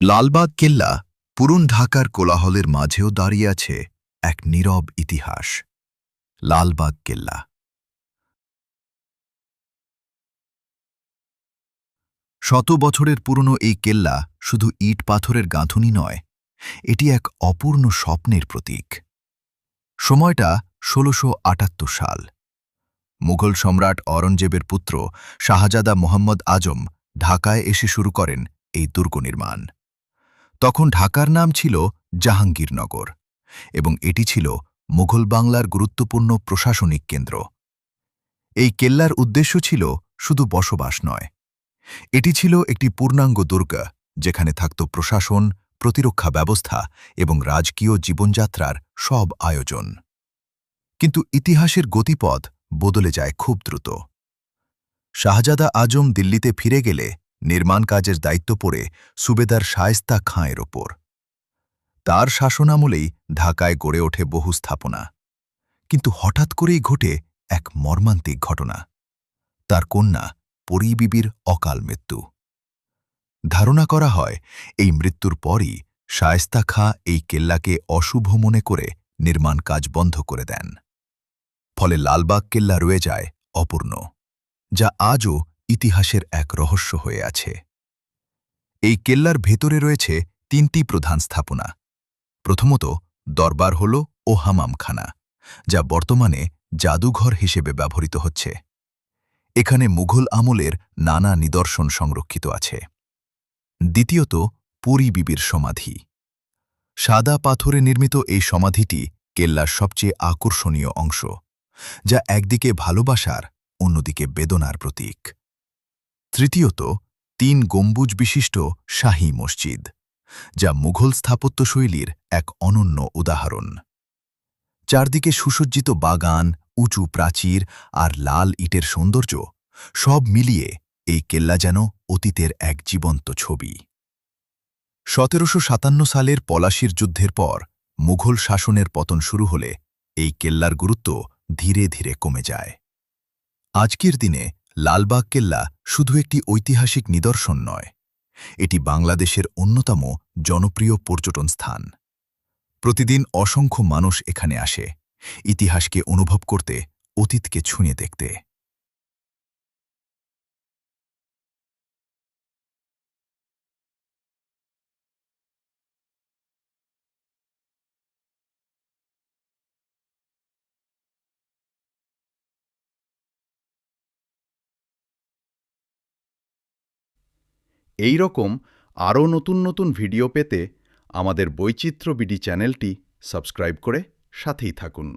লালবাগ কেল্লা পুরন ঢাকার কোলাহলের মাঝেও দাঁড়িয়ে আছে এক নীরব ইতিহাস। লালবাগ কেল্লা শত বছরের পুরনো এই কেল্লা শুধু ইট পাথরের গাঁথুনি নয়, এটি এক অপূর্ণ স্বপ্নের প্রতীক। সময়টা ১৬৭৮ সাল। মুঘল সম্রাট অরঙ্গজেবের পুত্র শাহজাদা মোহাম্মদ আজম ঢাকায় এসে শুরু করেন এই দুর্গ নির্মাণ। তখন ঢাকার নাম ছিল জাহাঙ্গীরনগর এবং এটি ছিল মুঘল বাংলার গুরুত্বপূর্ণ প্রশাসনিক কেন্দ্র। এই কেল্লার উদ্দেশ্য ছিল শুধু বসবাস নয়, এটি ছিল একটি পূর্ণাঙ্গ দুর্গ যেখানে থাকত প্রশাসন, প্রতিরক্ষা ব্যবস্থা এবং রাজকীয় জীবনযাত্রার সব আয়োজন। কিন্তু ইতিহাসের গতিপথ বদলে যায় খুব দ্রুত। শাহজাদা আজম দিল্লিতে ফিরে গেলে নির্মাণ কাজের দায়িত্ব পড়ে সুবেদার শায়েস্তা খাঁয়ের ওপর। তার শাসনামলেই ঢাকায় গড়ে ওঠে বহু স্থাপনা। কিন্তু হঠাৎ করেই ঘটে এক মর্মান্তিক ঘটনা। তার কন্যা পরী বিবির অকাল মৃত্যু। ধারণা করা হয় এই মৃত্যুর পরই শায়েস্তা খাঁ এই কেল্লাকে অশুভ মনে করে নির্মাণ কাজ বন্ধ করে দেন। ফলে লালবাগ কেল্লা রয়ে যায় অপূর্ণ, যা আজও ইতিহাসের এক রহস্য হয়ে আছে। এই কেল্লার ভেতরে রয়েছে ৩টি প্রধান স্থাপনা। প্রথমত দরবার হল ও হামামখানা, যা বর্তমানে জাদুঘর হিসেবে ব্যবহৃত হচ্ছে। এখানে মুঘল আমলের নানা নিদর্শন সংরক্ষিত আছে। দ্বিতীয়ত পরী বিবির সমাধি। সাদা পাথরে নির্মিত এই সমাধিটি কেল্লার সবচেয়ে আকর্ষণীয় অংশ, যা একদিকে ভালোবাসার, অন্যদিকে বেদনার প্রতীক। তৃতীয়ত ৩ গম্বুজ বিশিষ্ট শাহী মসজিদ, যা মুঘল স্থাপত্যশৈলীর এক অনন্য উদাহরণ। চারদিকে সুসজ্জিত বাগান, উঁচু প্রাচীর আর লাল ইটের সৌন্দর্য, সব মিলিয়ে এই কেল্লা যেন অতীতের এক জীবন্ত ছবি। ১৭৫৭ সালের পলাশির যুদ্ধের পর মুঘল শাসনের পতন শুরু হলে এই কেল্লার গুরুত্ব ধীরে ধীরে কমে যায়। আজকের দিনে লালবাগ কেল্লা শুধু একটি ঐতিহাসিক নিদর্শন নয়, এটি বাংলাদেশের অন্যতম জনপ্রিয় পর্যটন স্থান। প্রতিদিন অসংখ্য মানুষ এখানে আসে ইতিহাসকে অনুভব করতে, অতীতকে ছুঁয়ে দেখতে। এই রকম আরও নতুন নতুন ভিডিও পেতে আমাদের বৈচিত্র্য বিডি চ্যানেলটি সাবস্ক্রাইব করে সাথেই থাকুন।